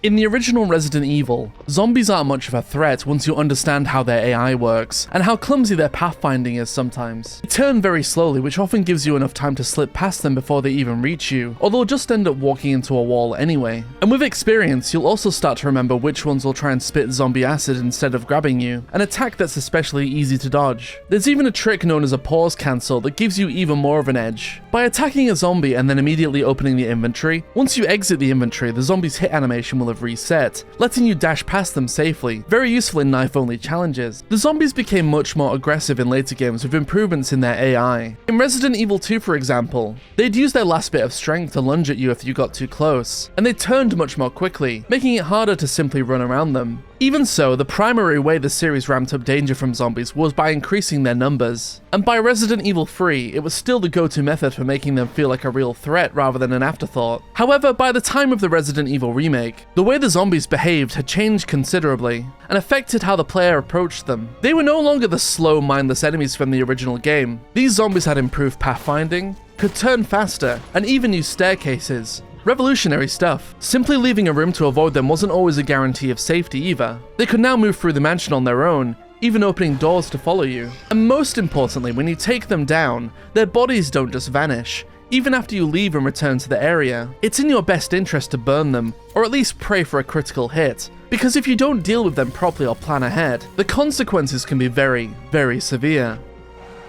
In the original Resident Evil, zombies aren't much of a threat once you understand how their AI works, and how clumsy their pathfinding is sometimes. They turn very slowly, which often gives you enough time to slip past them before they even reach you, or they'll just end up walking into a wall anyway. And with experience, you'll also start to remember which ones will try and spit zombie acid instead of grabbing you, an attack that's especially easy to dodge. There's even a trick known as a pause cancel that gives you even more of an edge. By attacking a zombie and then immediately opening the inventory, once you exit the inventory, the zombie's hit animation will have reset, letting you dash past them safely, very useful in knife-only challenges. The zombies became much more aggressive in later games with improvements in their AI. In Resident Evil 2, for example, they'd use their last bit of strength to lunge at you if you got too close, and they turned much more quickly, making it harder to simply run around them. Even so, the primary way the series ramped up danger from zombies was by increasing their numbers. And by Resident Evil 3, it was still the go-to method for making them feel like a real threat rather than an afterthought. However, by the time of the Resident Evil remake, the way the zombies behaved had changed considerably, and affected how the player approached them. They were no longer the slow, mindless enemies from the original game. These zombies had improved pathfinding, could turn faster, and even use staircases. Revolutionary stuff. Simply leaving a room to avoid them wasn't always a guarantee of safety either. They could now move through the mansion on their own, even opening doors to follow you. And most importantly, when you take them down, their bodies don't just vanish. Even after you leave and return to the area, it's in your best interest to burn them, or at least pray for a critical hit. Because if you don't deal with them properly or plan ahead, the consequences can be very, very severe.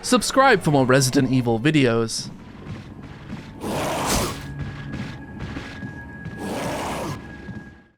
Subscribe for more Resident Evil videos.